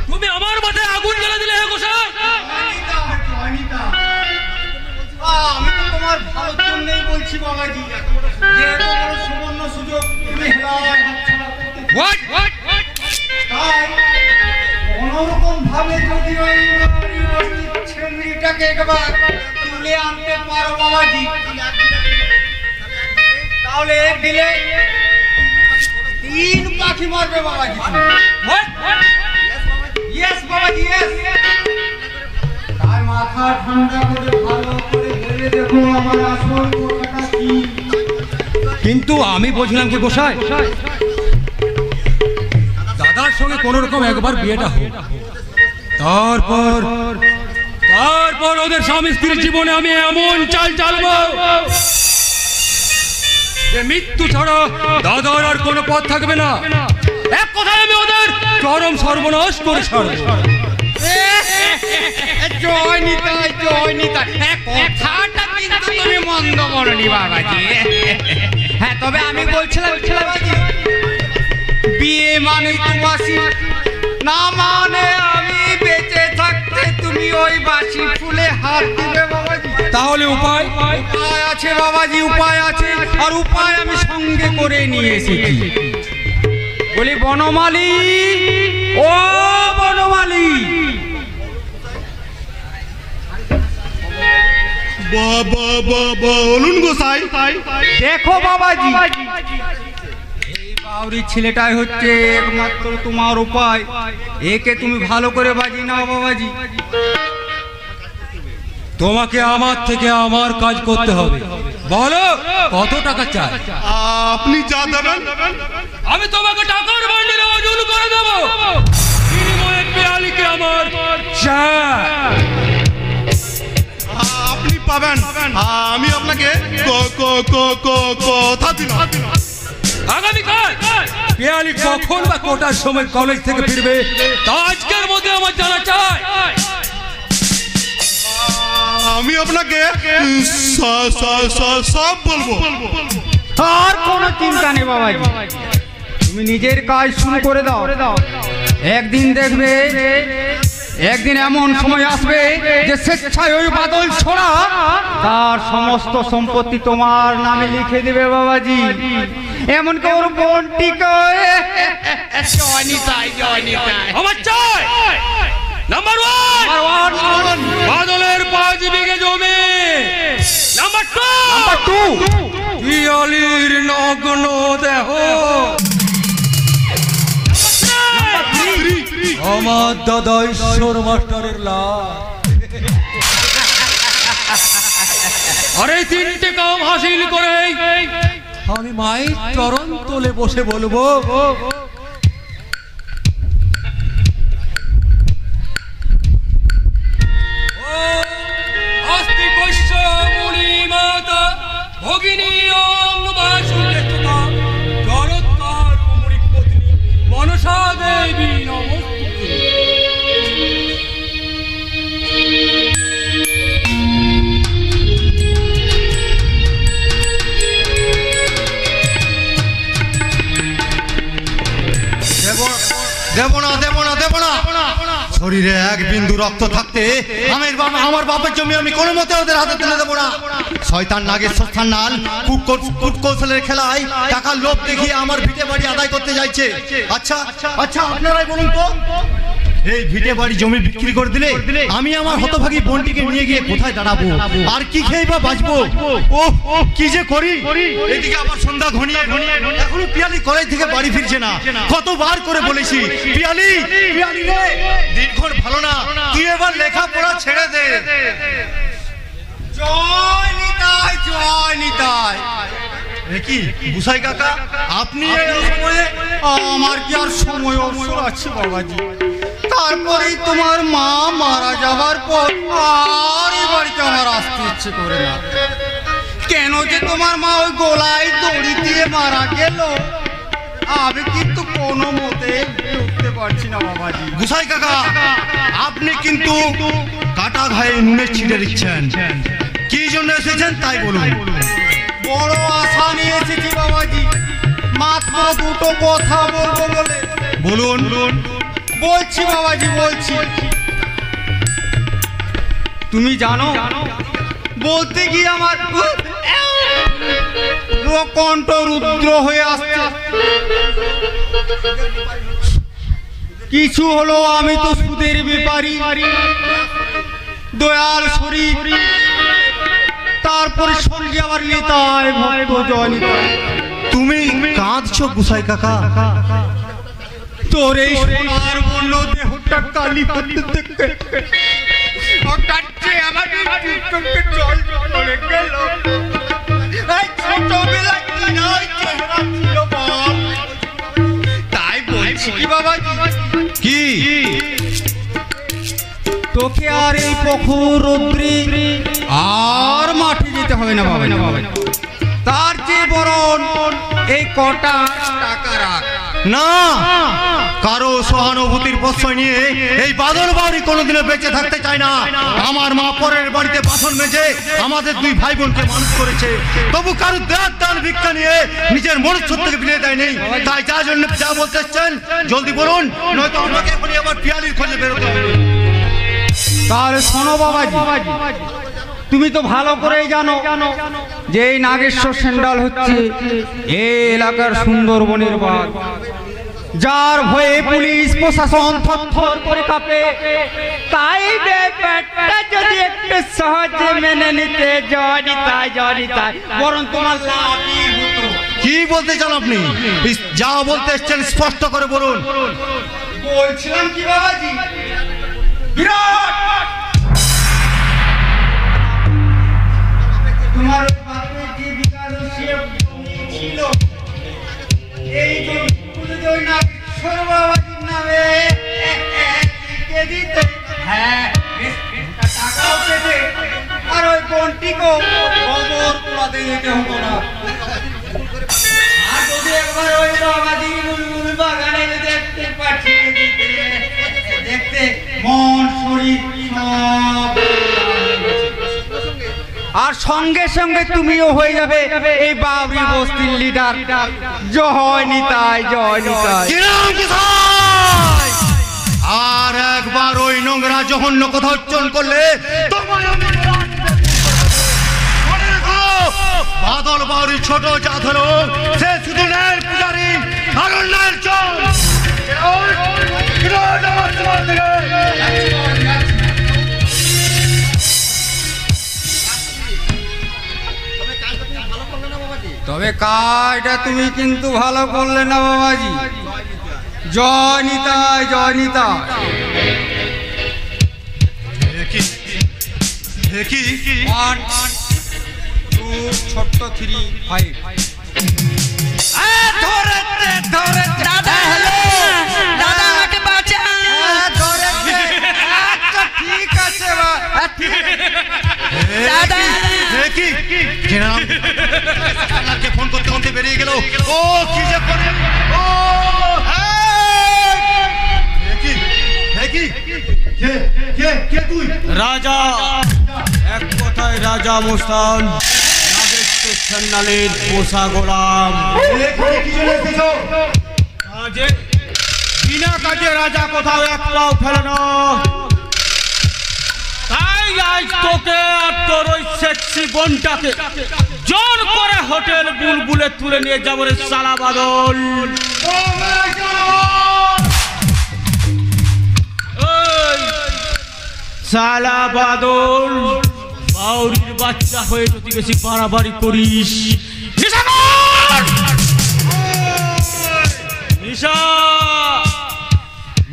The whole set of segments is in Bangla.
তুমি আমার মাথায় আগুন জ্বালা দিলে হে গোসাই। আমি তো তোমার ভালোর জন্যই বলছি বাবাজি, যে এত বড় সুবর্ণ সুযোগ তুমি হেলায় হাতছাড়া করতে। তাই কোনোরকম ভাবে যদি ওই ছেলেটাকে একবার তুলে আনতে পারো বাবাজি, তাহলে দিলে 3 পাখি মারবে বাবাজি। ইয়েস বাবাজি, ইয়েস। তাই মাথা ঠান্ডা করে ভালো করে ভেবে দেখো আমার আসল কথাটা কি। কিন্তু আমি বলছিলাম কি গোসাই, দাদার সঙ্গে কোন রকম একবার বিয়েটা হোক, তারপর ওদের স্বামী স্ত্রীর জীবনে আমি এমন চাল চালবো যে মৃত্যু ছাড়া দাদার আর কোনো পথ থাকবে না। এক কথায় আমি ওদের চরম সর্বনাশ করে ছাড়বো। জয় নিতাই, জয় নিতাই। কথাটা কিন্তু তুমি মন্দ বলনি বাবাজি। হ্যাঁ, তবে আমি বলছিলাম বাবাজি, বিয়ে মানে তোমাসি না, মানে আমি বেঁচে থাকতে তুমি ওই বাসি ফুলে হাত দিবে বাবাজি। তাহলে উপায় আছে বাবাজি, উপায় আছে। আর উপায় আমি সঙ্গে করে নিয়ে এসেছি। বলি বনমালী, ও বনমালী, বলুন গোসাই। দেখো বাবাজি, এই বাউরি ছেলেটাই হচ্ছে একমাত্র তোমার উপায়। একে তুমি ভালো করে বাজি নাও বাবাজি। তোমাকে আমার থেকে আমার কাজ করতে হবে। বলো কত টাকা চাই? আপনি যা দেবেন আমি তোমাকে টাকার বান্ডিলে ওজন করে দেব। বিনিময়ে পেয়ালিকে আমার আপনি পাবেন। আমি আপনাকে কথা দিলাম, আগামীকাল পেয়ালি কখন বা কোটার সময় কলেজ থেকে ফিরবে তা আজকের মধ্যে আমার জানা চাই। আমি আপনাকে সব বলবো। আর কোনো চিন্তা নেই বাবাজি, তুমি নিজের কাজ শুরু করে দাও। একদিন দেখবে, একদিন এমন সময় আসবে যে স্বেচ্ছায় ওই বাদল ছোড়া তার সমস্ত সম্পত্তি তোমার নামে লিখে দেবে বাবাজি। এমনকি ওর বোনটিকে আমার চাই নাম্বার 1 বাদলের 5 বিঘে জমি। নাম্বার 2 পিয়ালির নগ্ন দেহ। আমার দাদা ঈশ্বর মাস্টারের লাশ। আর এই 3টে কাম হাসিল করে আমি মায়ের চরণ তলে বসে বলবো, ভগিনী মনসা দেবী নমস্তুতে। শরীরে এক বিন্দু রক্ত থাকতে আমার বাপের জমি আমি কোনো মতে ওদের হাতে তুলে দেবো না। শয়তান নাগেশ্বর নাল কূটকৌশলের খেলায় টাকার লোভ দেখিয়ে আমার ভিটে বাড়ি আদায় করতে যাচ্ছে। আচ্ছা আপনারাই বলুন তো, এই ভিটে বাড়ি জমি বিক্রি করে দিলে আমি আমার হতভাগী বোনটিকে নিয়ে গিয়ে কোথায় দাঁড়াবো? আর কি খেয়ে বা বাঁচবো? ও কি যে করি। এদিকে আবার সন্ধ্যা ঘনিয়ে এখনো পিয়ালি কলেজ থেকে বাড়ি ফিরছে না। কতবার করে বলেছি, পিয়ালি রে, দিনক্ষণ ভালো না, তুই এবার লেখাপড়া ছেড়ে দে। জয় নিতাই, জয় নিতাই। কি বুসাই কাকা, আপনি এই সময়ে? আমার কি আর সময় অবসর আছে বাবাজি? তারপরেই তোমার মা মারা যাবার পর আর এই বাড়িতে আমার আসতে ইচ্ছে করে না। কেন যে তোমার মা ওই গলায় দড়ি দিয়ে মারা গেল আমি কিন্তু কোনো মতে উঠতে পারছি না বাবাজি। বুসাই কাকা, আপনি কিন্তু কাটা ঘায়ে নুনের ছিটে দিচ্ছেন। কি জন্য এসেছেন তাই বলুন। বড় আশা নিয়ে এসেছি বাবাজি, মাত্র দুটো কথা বলবো বলে। বলুন। বলছি বাবাজি বলছি। তুমি জানো বলতে গিয়ে আমার কণ্ঠ রুদ্র হয়ে আসছে। কিছু হলো আমি তো সুদের ব্যাপারী, দয়াল শরীর, তারপরে সঙ্গে আবার নিতাই ভক্ত জয় নিতাই। তুমি কাঁদছো গুসাই কাকা? তোর এই সোনার বর্ণ দেহটা কালি হতে দেখতে হঠাৎ যে আমার চোখে জল পড়ে গেল। এই ছোটবেলায় কি না চেহারা ছিল বল। তাই বলছি কি বাবা, কি তোকে আর এই পুকুর রৌদ্রি আর মাঠে যেতে হবে না বাবা। তার যে বরণ এই কটা টাকা রাখ না। কারো সহানুভূতির প্রশ্রয় নিয়ে এই বাদল বাউরি কোনোদিনও বেঁচে থাকতে চায় না। আমার মা পরের বাড়িতে বাসন মেজে আমাদের দুই ভাই বোনকে মানুষ করেছে, তবু কারো দেয়ার দান ভিক্ষা নিয়ে নিজের মনুষ্যত্ব থেকে বিলিয়ে দেয় নেই। তাই যা জন্য যা বলতে এসছেন জলদি বলুন, নয়তো আমাকে এখনই আবার পিয়ালির খোঁজে বেরোতে হবে। তাহলে শোনো বাবাজি, তুমি তো ভালো করেই জানো যে এই নাগেশ্বর সেন্ডাল হচ্ছে এই এলাকার সুন্দরবনের বাঘ, যার ভয়ে পুলিশ প্রশাসন থরথর করে কাঁপে। তাই ব্যাপারটা যদি একটু সহজে মেনে নিতে জড়িতাই বরং তোমার লাভই হতো। কি বলতে চান আপনি? যা বলতে এসছেন স্পষ্ট করে বলুন। বলছিলাম কি বাবাজি, বিরাট তোমার বাপের যে বিকারসীয় ছিল, এই জমিগুলো যে ওই নাগেশ্বর বাবাজির নামে লিখে দিতে, হ্যাঁ টাকাও পেতে, আর ওই বন্টিকেও খবর তোলাতে যেতে হতো না। আর যদি একবার ওই বাবাজি বুলবুল বাগানে দেখতে পাঠিয়ে দিতে, দেখতে মন শরীর সব, আর সঙ্গে সঙ্গে তুমিও হয়ে যাবে এই বাবরি বস্তির লিডার। জয় নিতাই, জয় নিতাই। আর একবার ওই নোংরা জঘন্য কথা উচ্চারণ করলে বাদল বাউরি ছোট জাত হলো, সে শুধু ন্যায়ের পূজারী আর অন্যায়ের চোর। তবে কাজটা তুমি কিন্তু ভালো করলে না বাবাজি। জয় নিতাই, জয় নিতাই। কি 1 2 ছোট্ট 3 5 দাদা দাদা আমাকে বাঁচা। আচ্ছা ঠিক আছে দাদা ফোন করতে করতে বেরিয়ে গেল। ও কি যে করে, ও কে তুই? রাজা, এক কথায় রাজা মোস্তান, নাগেশ্বর সেন্ডালের পোষা গোলাম। বিনা কাজে রাজা কোথাও এক পাও ফেলে না। তাই আজ তোকে আর তোর ওই সেক্সি বোনটাকে জোর করে হোটেল বুলবুলে তুলে নিয়ে যাবো রে সালা বাদল। সালা বাদল, বাউরির বাচ্চা হয়ে যদি বেশি বাড়াবাড়ি করিস,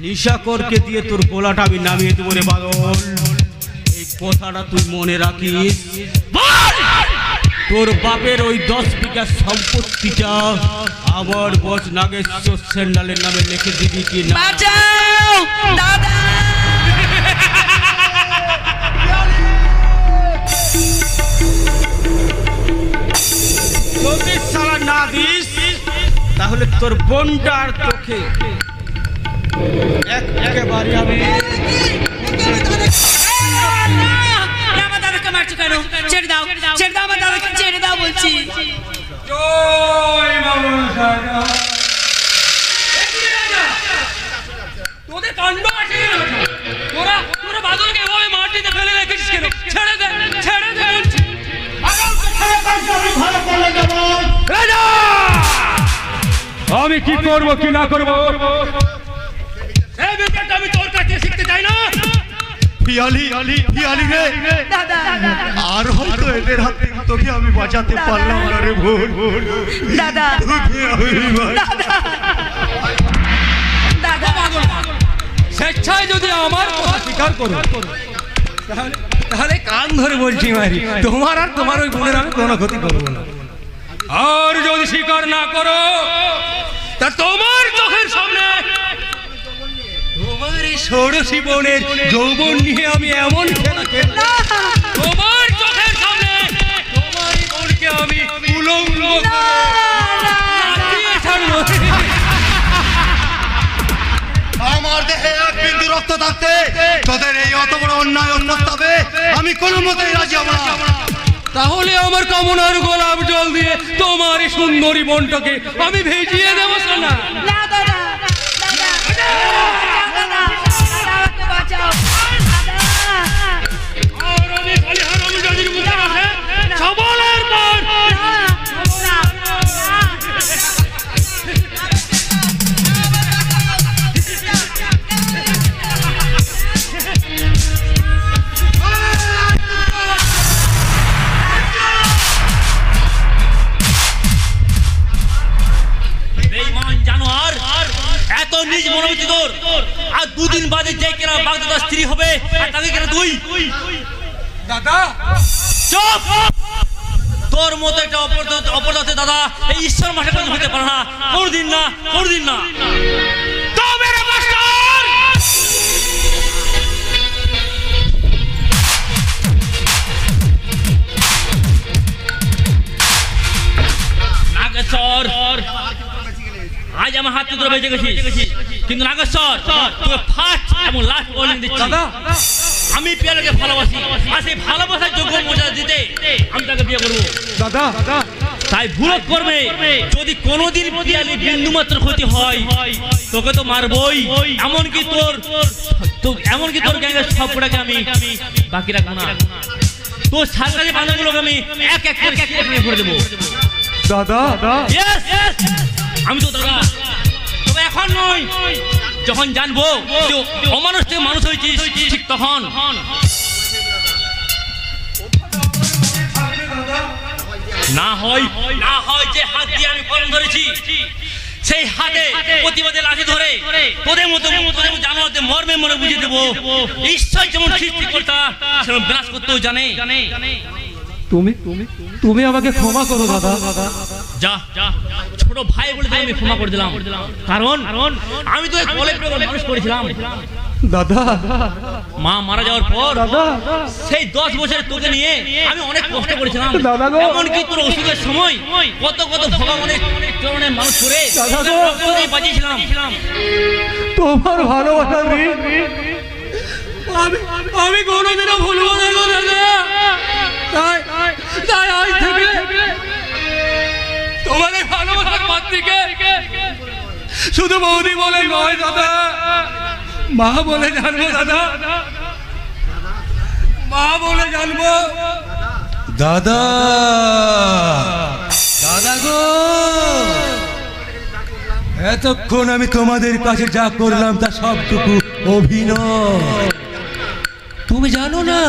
নিশাকরকে দিয়ে তোর গোলাটা আমি নামিয়ে দেবো রে বাদল। এই কথাটা তুই মনে রাখিস। তোর বাপের ওই 10 বিঘা সম্পত্তিটা আমার বস নাগেশ্বর সেন্ডালের নামে লিখে দিবি কি না? বাঁচাও দাদা। যদি সালা না দিস তাহলে তোর বোনটার তোকে একেবারে আমি। আমার দাদাকে মারছো কেন? ছেড়ে দাও, ছেড়ে দাও আমার দাদাকে, ছেড়ে দাও বলছি। জয় বাবা। তোদের তোরা তোরা বাদলকে এভাবে মাটিতে ফেলে রেখেছিস কেন? ছেড়ে দে বলছি। রাজা! আমি কি করব কি না করব এই বিষয়টা আমি তোর কাছে শিখতে চাই না। পিয়ালি রে, আর হয়তো এদের হাত থেকে তোকে আমি বাঁচাতে পারলাম না রে ভুল। দাদা তোকে আমি দাদা স্বেচ্ছায় যদি আমার কথা স্বীকার করো তাহলে কান ধরে বলছি মারি, তোমার আর তোমার ওই বোনের আমি কোনো ক্ষতি করবো না। আর যদি স্বীকার না করো তা তোমার চোখের সামনে তোমার এই ষোড়শী বোনের যৌবন নিয়ে আমি এমন খেলা খেলব, তোমার চোখের সামনে তোমার এই বোনকে আমি উলঙ্গ করে নাচিয়ে ছাড়বো। আমার দেহে এক বিন্দু রক্ত থাকতে তোদের এই অত বড় অন্যায় অন্যস্তাবে আমি কোনো মতেই রাজি হব না। তাহলে আমার কামনার গোলাপ জল দিয়ে তোমার এই সুন্দরী বোনটাকে আমি ভেজিয়ে দেবো না। না দাদা দাদা দাদা আমাকে বাঁচাও দাদা। আর আমি খালি হারামজাদির মুখে আছে সবলের পর এত নিজ মনোবৃত্তি তোর, আর দুদিন বাদে যে কেনা বাগদাদার স্ত্রী হবে আর তাকে কেনা তুই। দাদা চুপ! তোর মতো একটা অপরাধ দাদা এই ঈশ্বর মাঠে হতে পারে না, কোনদিন না। তবে রে মাস্টার, নাগেশ্বর আজ আমার হাত ধরে বেঁচে গেছিস, কিন্তু নাগেশ্বর তোকে ফার্স্ট এবং লাস্ট ওয়ার্নিং দিচ্ছি। আমি পিয়ালিকে ভালোবাসি, আর সেই ভালোবাসার যোগ্য মর্যাদা দিতে আমি তাকে বিয়ে করবো। দাদা তাই ভুল করবে যদি কোনোদিন পিয়ালি বিন্দু মাত্র ক্ষতি হয় তোকে তো মারবই, এমনকি তোর গ্যাংয়ের সব কটাকে আমি বাকি রাখবো না। তোর সরকারি বাঁধাগুলোকে আমি এক এক করে দেবো। দাদা আমি তো দাদা, তবে এখন নয়, যখন জানবো যে অমানুষ থেকে মানুষ হয়েছিস ঠিক তখন। না হয় যে হাত দিয়ে আমি কলম ধরেছি সেই হাতে প্রতিবাদে লাঠি ধরে তোদের মতো জানোয়ারদের মর্মে মনে বুঝিয়ে দেবো ঈশ্বর যেমন সৃষ্টিকর্তা সেরকম বিনাশ করতেও জানে। তুমি আমাকে ক্ষমা করো দাদা। যা ছোট ভাই বলে আমি ক্ষমা করে দিলাম, কারণ আমি তো কলে মানুষ করেছিলাম। দাদা মা মারা যাওয়ার পর সেই 10 বছর তোকে নিয়ে আমি অনেক কষ্ট করেছিলাম। এমনকি তোর অসুখের সময় কত ভগবানের চরণে মানুষ করে বাঁচিয়েছিলাম। তোমার ভালোবাসা আমি কোনোদিনও ভুলবো না দাদা। তাই আজ থেকে তোমার এই ভালোবাসার পাত্রীকে শুধু বৌদি বলে নয় দাদা, মা বলে জানবো দাদা, মা বলে জানবো। দাদা গো, এতক্ষণ আমি তোমাদের কাছে যা করলাম তা সবটুকু অভিনয়। তুমি জানো না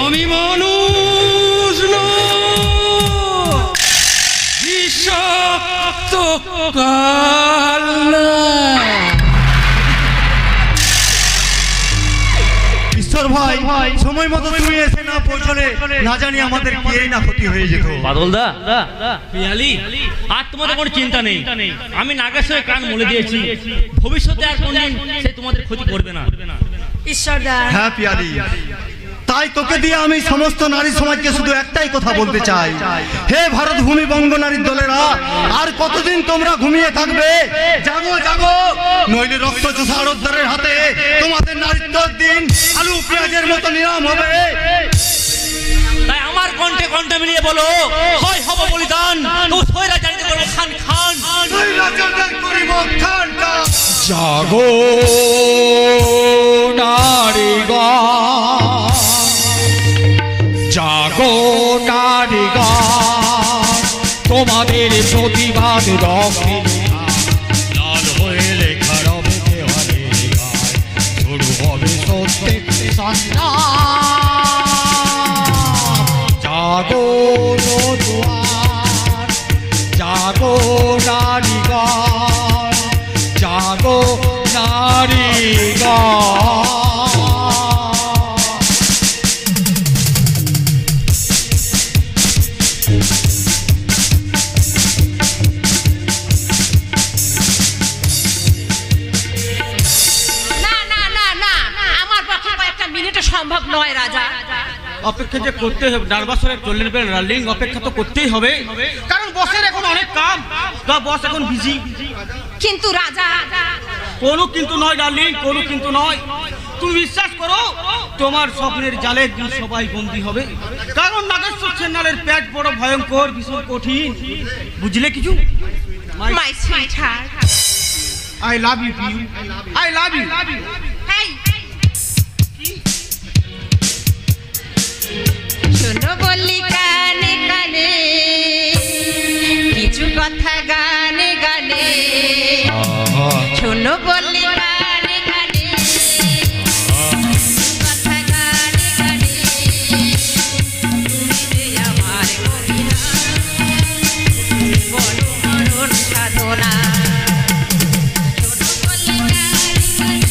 আমি মানুষ বিষাক্ত কাল। ঈশ্বর ভাই, সময় মতো তুমি এসে না পৌঁছলে না জানি আমাদের কি না ক্ষতি হয়ে যেত। বাদলদা পিয়ালি আর তোমাদের কোনো চিন্তা নেই, আমি নাগেশ্বরের কান মলে দিয়েছি, ভবিষ্যতে আর কোনদিন সে তোমাদের ক্ষতি করবে না। ঈশ্বরদা হ্যাঁ পিয়ালি, তাই তোকে দিয়ে আমি সমস্ত নারী সমাজকে শুধু একটাই কথা বলতে চাই, হে ভারত ভূমি বঙ্গ নারীর দলেরা, আর কতদিন তোমরা ঘুমিয়ে থাকবে? জাগো, নইলে রক্ত চোষা রোদ্দারের হাতে তোমাদের নারীত্বের দিন আলু পেঁয়াজের মতো নিরাম হবে। তাই আমার কণ্ঠে মিলিয়ে বলো, হয় হব বলিদান, তো সয়রা জানিতে করবো খান। করিব খান। জাগো নারীগণ, জাগো নারীগণ, তোমাদের প্রতিবাদ রক্তে লাল হয়ে লেখা রবে দেওয়ালের গায়, শুরু হবে সত্যের সংগ্রাম। জাগো নদুয়ার, জাগো নারীগণ, জাগো নারীগণ। সম্ভব নয় রাজা। অপেক্ষা যে করতে হবে, নার্ভাস হয়ে চললেন ডার্লিং, অপেক্ষা তো করতেই হবে, কারণ বসের এখন অনেক কাম, বস এখন বিজি। কিন্তু রাজা, কোনো কিন্তু নয় ডার্লিং, কোনো কিন্তু নয়। তুমি বিশ্বাস করো, তোমার স্বপ্নের জালে সবাই বন্দী হবে, কারণ নাগেশ্বর সেনালের পেট বড় ভয়ঙ্কর, ভীষণ কঠিন, বুঝলে কিছু? My sweetheart, I love you, I love you. শোনো বললি কানে কানে, কিছু কথা গানে গানে, শোনো বললি কানে কানে, কথা গানে গানে, তুমি যে আমার কবিতা, বড় মরণ সাধনা। শোনো বললি কানে কানে,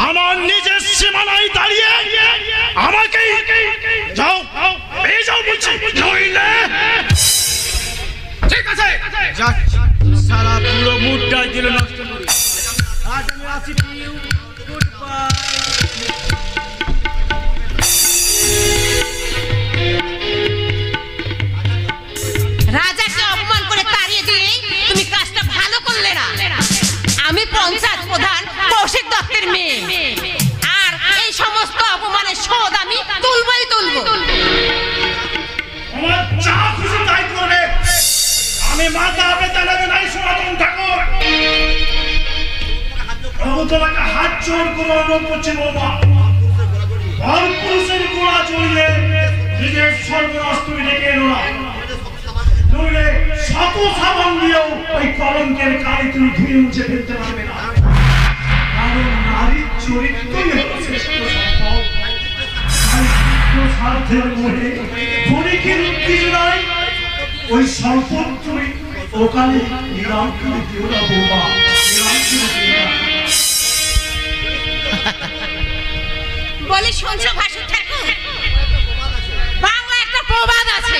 আমার নিজের সীমানায় দাঁড়িয়ে আমাকে যাও যাও বলছি, নইলে ঠিক আছে সারা পুরো মুডটাই দিল নষ্ট করে। আজ আমি আসি, গুড বাই। রাজাকে অপমান করে তাড়িয়ে দিয়ে তুমি কাজটা ভালো করলে না। আমি পঞ্চায়েত প্রধান কৌশিক দত্তের মেয়ে, আর এই সমস্ত অপমানের শোধ আমি তুলবই তুলব। আমার যা খুশি তাই করবে, আমি মাথা পেতে লাগে নাই সনাতন ঠাকুর। তোমাকে হাত জোর করে অনুরোধ করছি বাবা, আর পুরুষের গোড়া চড়িয়ে নিজের সর্বনাশ তুমি ডেকে এলো না, নইলে শত সাবান দিয়েও ওই কলঙ্কের কালি তুমি ধুয়ে মুছে ফেলতে পারবে না। কারণ নারীর চরিত্রই হলো শ্রেষ্ঠ সম্পদ। স্বার্থের মোহে ক্ষণিকের উত্তেজনায় ওই সম্পদ তুমি ওখানে নিলাম করে দিও না বৌমা, নিলাম করে দিও না। বলে শুনছো ভাসুর ঠাকুর, প্রবাদ আছে,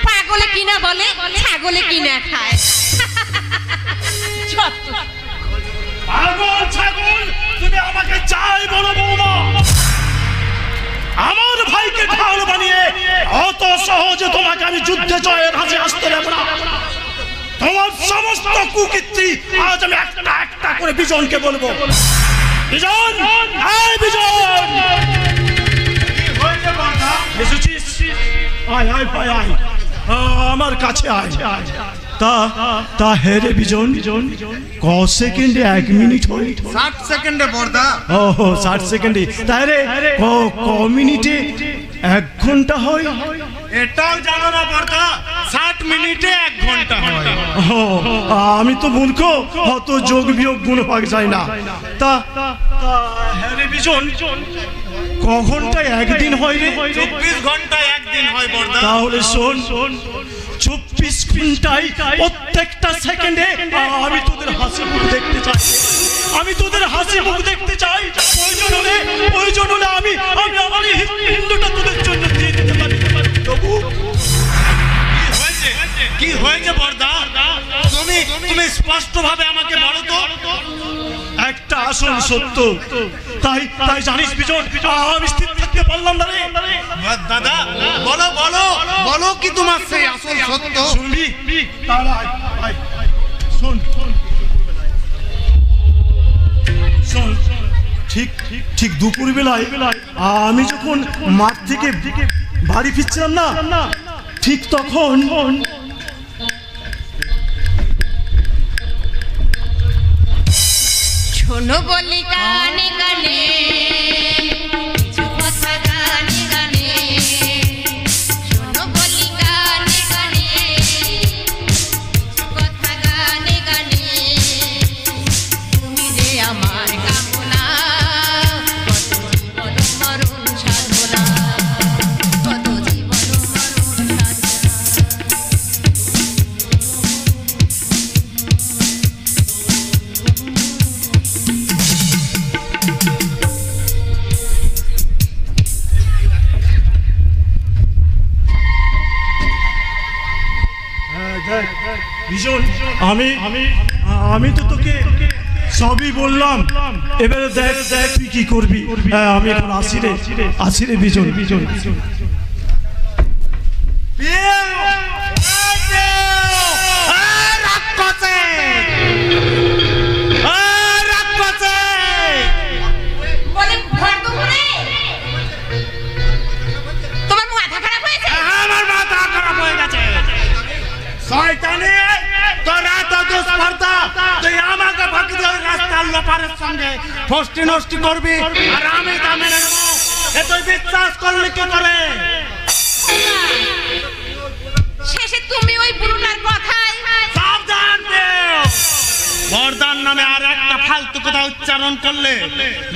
পাগলে কিনা বলে ছাগলে কিনা খায়। যত পাগল ছাগল তুমি আমাকে চাই বলো বৌমা, আমার ভাইকে ঢাল বানিয়ে অত সহজে তোমাকে আমি যুদ্ধে জয়ের হাতে আসতে দেব না। তোমার সমস্ত কুকীর্তি আজ আমি একটা একটা করে বিজনকে বলবো। বিজন, এই বিজন, এসেছিস? আয় আয় ভাই আয়, আমার কাছে আয়। তা হেরে বিজন, ক সেকেন্ডে 1 মিনিট হয়? 60 সেকেন্ডে বর্দা। ও 60 সেকেন্ডে, তাহলে ক মিনিটে 1 ঘন্টা হয়? এটাও জানো না বর্দা, 60 মিনিটে 1 ঘন্টা হয়। ও, আমি তো মূর্খ, অত যোগ বিয়োগ গুণ ভাগ যায় না। তা হেরে বিজন, ক ঘন্টায় 1 দিন হয় রে? 24 ঘন্টায় 1 দিন হয় বর্দা। তাহলে শোন, 24 ঘন্টায় প্রত্যেকটা সেকেন্ডে আমি তোদের হাসি মুখ দেখতে চাই, আমি তোদের হাসি মুখ দেখতে চাই। প্রয়োজন হলে আমি আমার হিন্দুটা তোদের জন্য দিয়ে দিতে পারি। তবু কি হয়েছে বর্দা? তুমি স্পষ্ট ভাবে আমাকে বলো তো। একটা আসল সত্য, তাই জানিস বিজন, আমি স্থির থাকতে পারলাম না রে। দাদা বলো বলো বলো, কি তোমার সেই আসল সত্য? শুনবি? তাহলে আয়, শোন। ঠিক দুপুর বেলায় আমি যখন মাঠ থেকে বাড়ি ফিরছিলাম না, ঠিক তখন শোনো বলি গানে গানে, কিছু কথা গানে গানে, শোনো বলি গানে গানে, কিছু কথা গানে গানে, তুমি যে আমার কামনা, কত জীবন মরণ সাধনা, কত জীবন মরণ সাধনা। ভীষণ আমি তো তোকে সবই বললাম, এবারে দেখ তুই কি করবি। আমি এখন আসি রে ভীষণ। বলে ভর দুপুরে তোমার মাথা খারাপ হয়েছে? আমার মাথা খারাপ হয়ে গেছে। শয়তানি, তোরা তো দুষ্কর্তা, তুই আমাকে ফাঁকি দিয়ে রাস্তার লোপারের সঙ্গে ফষ্টি নষ্টি করবি, আর আমি তা মেনে নেব। এ তুই বিশ্বাস করলি কি করে? শেষে তুমি ওই বুড়োটার কথায় সাবধান দেও, বরদান নামে আর একটা ফালতু কথা উচ্চারণ করলে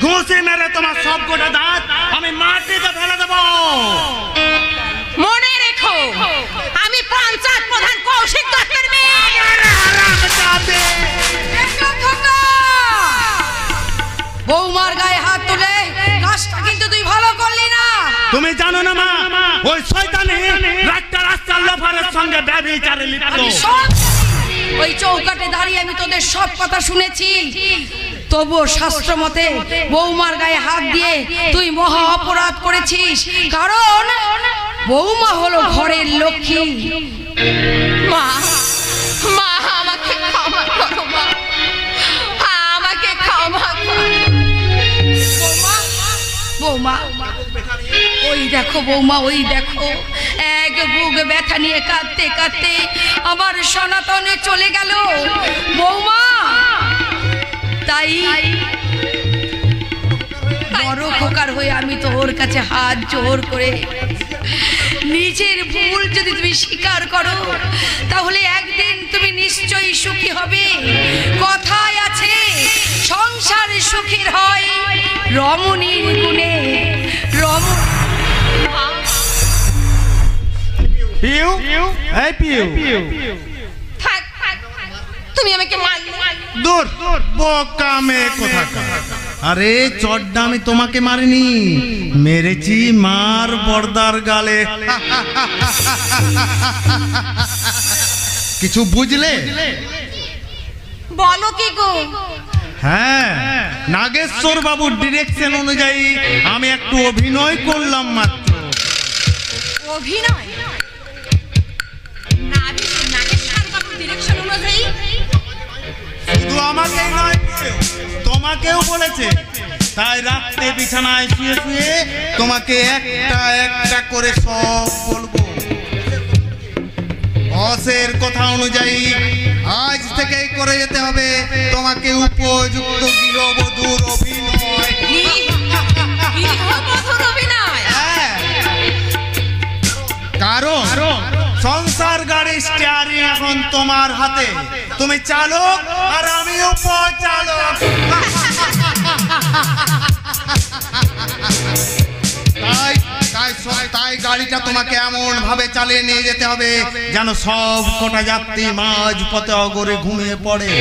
ঘুষি মেরে তোমার সব গোটা দাঁত আমি মাটিতে ফেলে দেব। মনে রেখো, আমি পঞ্চায়েত প্রধান কৌশিক দত্তের মেয়ে। বৌমার গায়ে হাত তুলে কাজটা কিন্তু তুই ভালো করলি না। তুমি জানো না মা, ওই শয়তানি রাস্তার লোফারের সঙ্গে ব্যভিচারে লিপ্ত। আমি সব ওই চৌকাটে দাঁড়িয়ে আমি তোদের সব কথা শুনেছি, তবুও শাস্ত্র মতে বৌমার গায়ে হাত দিয়ে তুই মহা অপরাধ করেছিস, কারণ বৌমা হলো ঘরের লক্ষ্মী। মা, মা আমাকে ক্ষমা করো মা, আমাকে ক্ষমা করো। বৌমা, ওই দেখো বৌমা, ওই দেখো এক বুক ব্যথা নিয়ে কাঁদতে কাঁদতে আমার সনাতনে চলে গেল বৌমা। তাই বড় খোকার হয়ে আমি তো ওর কাছে হাত জোর করে, নিজের ভুল যদি তুমি স্বীকার করো তাহলে একদিন তুমি নিশ্চয়ই সুখী হবে। কথায় আছে সংসার সুখের হয় রমণীর গুণে। থাক, তুমি আমাকে মারলে। দূর বোকা মেয়ে কোথাকার। আরে চড়টা আমি তোমাকে মারিনি, মেরেছি মার বর্দার গালে। কিছু বুঝলে? বলো কি গো? হ্যাঁ, নাগেশ্বর বাবুর ডিরেকশন অনুযায়ী আমি একটু অভিনয় করলাম মাত্র। অভিনয়? নাগেশ্বর বাবুর ডিরেকশন অনুযায়ী? শুধু আমাকেই নয়, তোমাকেও বলেছে। তাই রাত্রে বিছানায় শুয়ে শুয়ে তোমাকে একটা একটা করে সব বলবো। বসের কথা অনুযায়ী আজ থেকেই করে যেতে হবে তোমাকে উপযুক্ত গৃহবধূর অভিনয়। গৃহবধূর অভিনয়? কারণ সংসার গাড়ির স্টিয়ারিং এখন তোমার হাতে, তুমি চালক আর আমি উপচালক। তাই গাড়িটা তোমাকে এমন ভাবে চালিয়ে নিয়ে যেতে হবে যেন সব কটা যাত্রী মাঝ পথে অগরে ঘুমিয়ে পড়ে।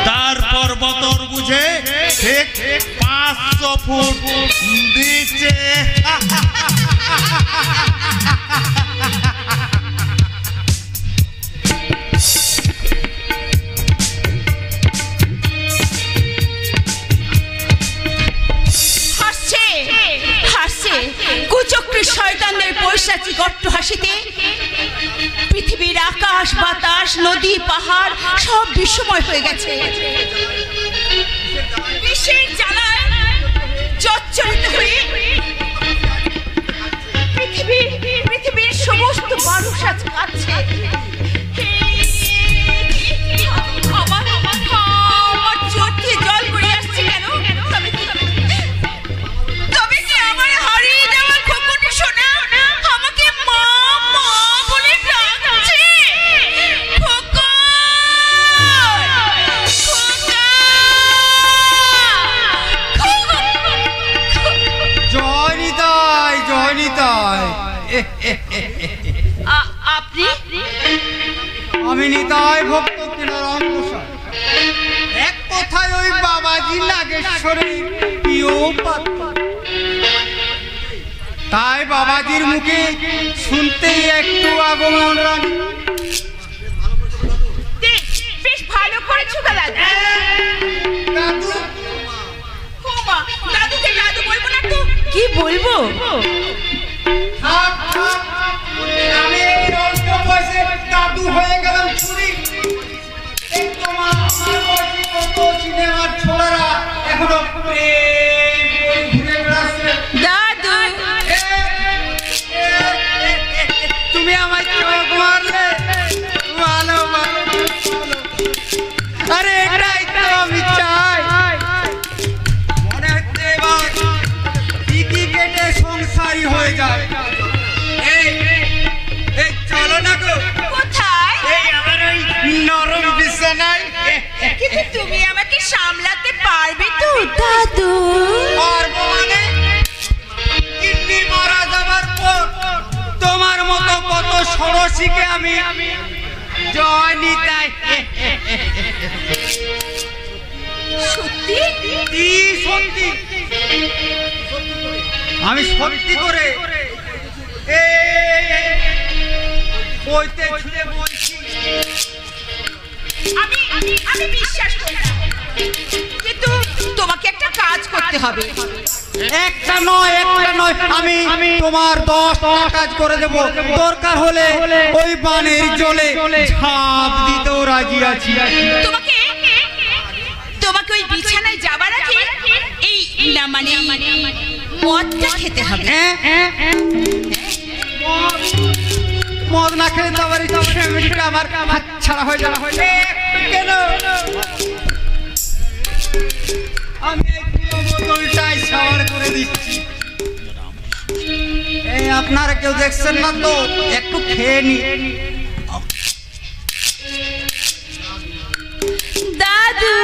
তারপর বতর বুঝে ঠিক 500 ফুট নিচে কুচক্রী শয়তানদের পৈশাচিক অট্টহাসিতে পৃথিবীর আকাশ বাতাস নদী পাহাড় সব বিস্ময় হয়ে গেছে। বিষের জ্বালায় জর্জরিত হয়ে পৃথিবীর সমস্ত মানুষ আজ কাঁদছে। আমার চোখ দিয়ে জল গড়িয়ে আসছে কেন? তবে কি আমার হারিয়ে যাওয়া খোকনটি সোনা আমাকে মা মা বলে ডাকছে? খোকন, জয় নিতাই, জয় নিতাই। আপনি? আমি নিতাই ভক্ত নারায়ণ প্রসাদ। এক কথায় ওই বাবাজি নাগেশ্বরের প্রিয় পাত্র। তাই বাবাজির মুখে শুনতেই একটু আগমন রানী। বেশ ভালো করেছো দাদা। দাদু, দাদুকে দাদু বলবো না তো কি বলবো? থাক, থাক। আমি এই অল্প বয়সে দাদু হয়ে গেলাম চুরি। এই তোমার আমার বয়সী কত সিনেমার ছোড়ারা এখনো প্রেম করে ঘুরে বেড়াচ্ছে। দাদু, তুমি আমায় চোখ মারলে ভালো ভালো। আরে এটাই তো আমি চাই। মনে হচ্ছে এবার টিকি কেটে সংসারী হয়ে যায়। এই এই চলো না গো। কোথায়? এই আমার ওই নরম বিছানায়। কিন্তু তুমি আমাকে সামলাতে পারবে তো দাদু? পারবো মানে? কিডনি মারা যাবার পর তোমার মতো কত ষোড়শীকে আমি জয় নিতাই। সত্যি? কি সত্যি? আমি সত্যি করে বইতে ছুঁড়ে বলছি। আমি বিশ্বাস করি না। কিন্তু তোমাকে একটা কাজ করতে হবে। একটা নয় আমি তোমার 10টা কাজ করে দেব। দরকার হলে ওই বানের জলে ঝাঁপ দিতেও রাজি আছি। তোমাকে ওই বিছানায় যাবার আগে এই না মানে মদটা খেতে হবে। মদ না খেলে তো আবার আমার হাত ছাড়া হয়ে যাওয়া হয় কেন? আমি এই পুরো বোতলটাই সাওয়ার করে দিচ্ছি। এই আপনারা কেউ দেখছেন না তো? একটু খেয়ে নি। দাদু,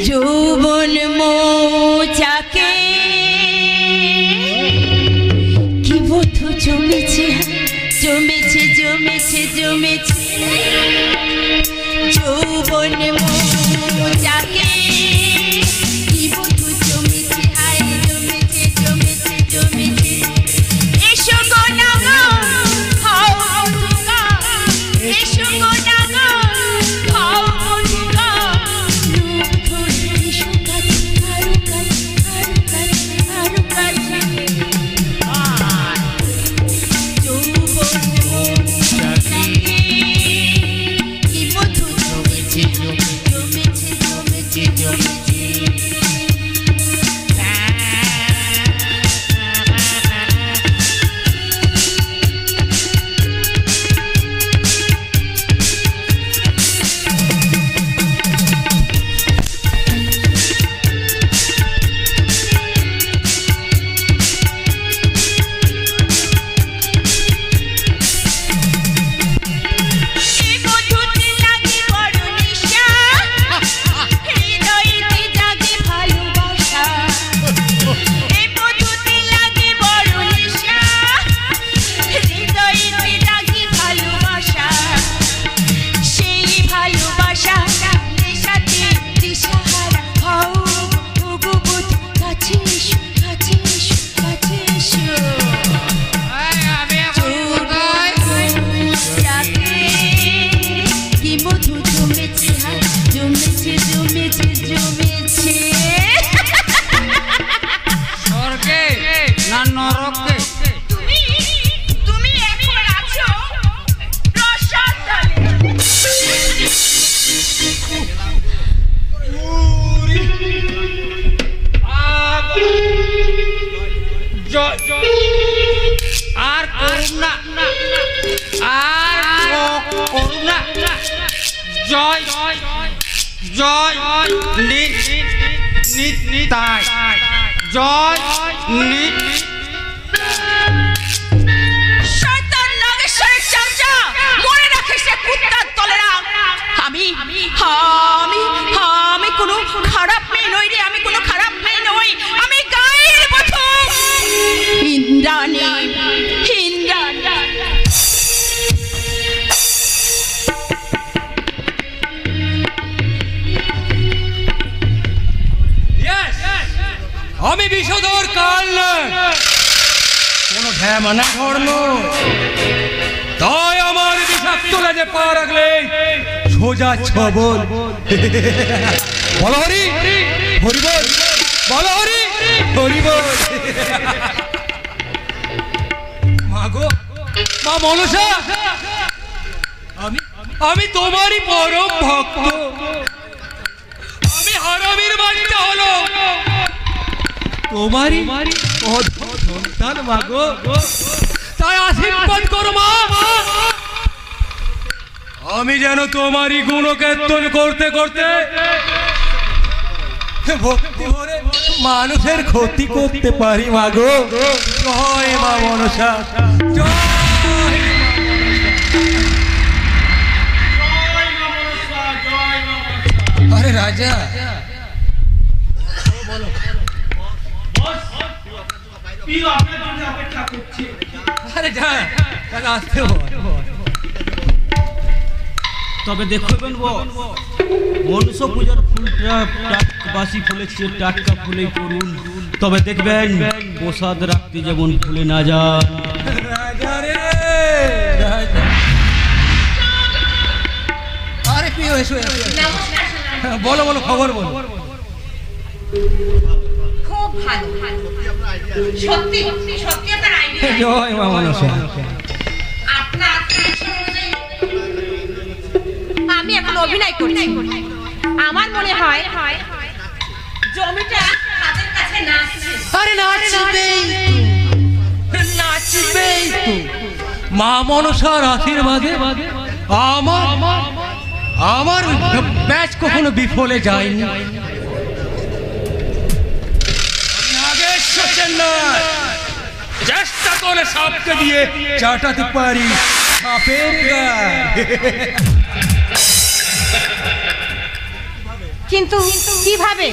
যৌবন মোচাকে কি বধু জমেছে জমেছে জমেছে জমেছে যৌবন যাকে কি বধু জমেছে হায় জমেছে জমেছে জমেছে এসো গো না গো হও বধূকা এসো গো না গো হও বধূকা রূপ ধরে এসো কাছে আরো কাছে আরো কাছে আরো কাছে যৌবন যাকে কি বধু জমেছে জমেছে জমেছে জমেছে স্বর্গে না নরকে? তুমি এখন আছো রসাতলে আর করুন না আর করুন না জয় জয় নিতাই জয় শয়তান নাগেশ্বরের চামচা মনে রাখিস সে কুত্তার দলেরা আমি আমি কোনো খারাপ মেয়ে নই রে আমি কোনো খারাপ মেয়ে নই আমি গায়ের বধূ ইন্দ্রাণী ইন্দ্রাণী আমি বিষধর কাল নয়, কোনো ভ্যামানা ধর্ম। তাই আমার বিষাক্ত লেজে পা রাখলে সোজা ছবল। বল হরি হরিবল, বল হরি হরিবল। মা গো, মা মনসা, আমি তোমারই পরম ভক্ত। আমি হারামির বাড়িতে হলো তোমারই সন্তান মাগো, তাই আশীর্বাদ করো মা। আমি যেন তোমারই গুণকীর্তন করতে করতে ভক্তি ভরে মানুষের ক্ষতি করতে পারি মাগো। জয় মা মনসা, জয়। আরে রাজা, আরে যা আসতে তবে দেখবেন মনসা পূজার ফুলটা বাসি ফুলেছে, টাটকা ফুলে করুন। তবে দেখবেন প্রসাদ রাখতে যেমন ফুলে না যান। আরে প্রিয় এসো, বলো বলো, খবর বলো। খুব ভালো, সত্যি সত্যি আপনার আইডিয়া। জয় মা মনসা। আপনার আমি এখন অভিনয় করছি। আমার মনে হয় জমিটা তাদের কাছে নাচছে। আরে নাচবেই নাচবেই তো। মা মনসার আশীর্বাদে আমার ব্যাচ কখনো বিফলে যায়নি। নাগেশ্বর চেন্নাই চেষ্টা করে সাপকে দিয়ে চাটাতে পারি সাপের গায়ে। কিন্তু কিভাবে?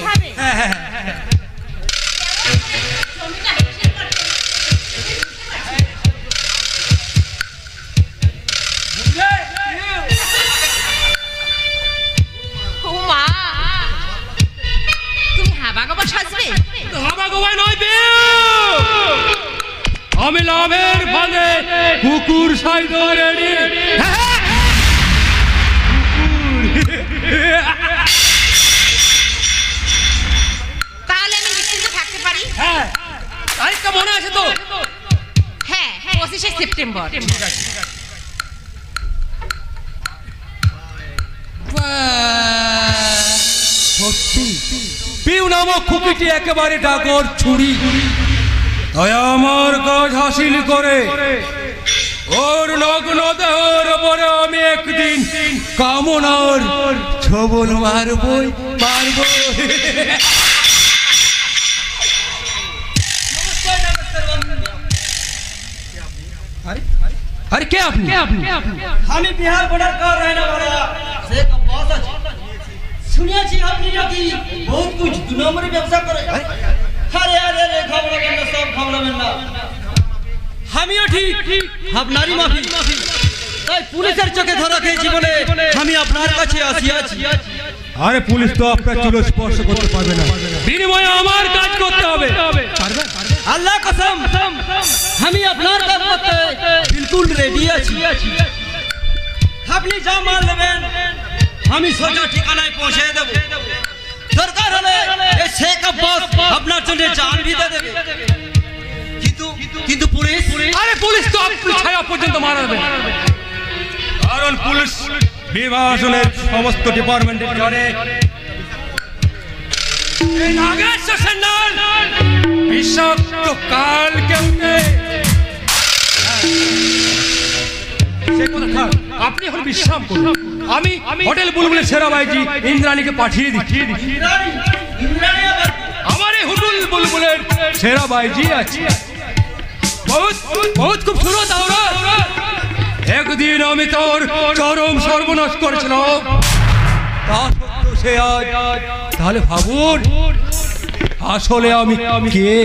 জালের ফাঁদে কুকুর সাইদ রেডি। তাহলে আমি নিশ্চিন্তে থাকতে পারি? হ্যাঁ, তারিখটা মনে আছে তো? হ্যাঁ, 25শে সেপ্টেম্বর। সত্যি পিউ নামক খুকিটি একেবারে ডাকর ছুরি, তাই আমার কাজ হাসিল করে ওর নগ্ন দেহর উপরে আমি একদিন কামনার ছবল মারবই মারব। আরে কে আপনি? আমি বিহার বর্ডার का रहने वाला से अब्बास আছে। শুনিয়েছি আপনি নাকি বহুত কুछ দু নম্বরে ব্যবসা করে। আরে আরে রে খাবলাবেন না, সব খাবলাবেন না। আমিও ঠিক আপনারই মাফি। তাই পুলিশের চোখে ধরা খেয়েছি বলে আমি আপনার কাছে আসিয়াছি। আরে পুলিশ তো আপনার চুলো স্পর্শ করতে পারবে না, বিনিময়ে আমার কাজ করতে হবে। আল্লাহ কসম আমি আপনার কাজ করতে বিলকুল রেডি আছি। আপনি যা মাল নেবেন আমি সোজা ঠিকানায় পৌঁছে দেব। দরকার হলে এই শেখ আব্বাস আপনার জন্য জান भी दे দেবে। কিন্তু পুলিশ, আরে পুলিশ তো আপনি ছায়া পর্যন্ত মারাবে, কারণ পুলিশ বিভাজনের সমস্ত ডিপার্টমেন্টের জানে এই নাগেশ্বর সেন্ডাল বিষাক্ত কালকে উঠে সে কথা থাক, আপনি এখন বিশ্রাম করুন। আমি হোটেল বুলবুলের সেরা বাইজি ইন্দ্রাণীকে পাঠিয়ে দিচ্ছি। আমার এই হোটেল বুলবুলের সেরা বাইজি আছে, বহুত বহুত খুব সুরত আওরাত। একদিন আমি তোর চরম সর্বনাশ করেছিলাম, তা সত্ত্বেও সে আজ। তাহলে ভাবুন আসলে আমি কে।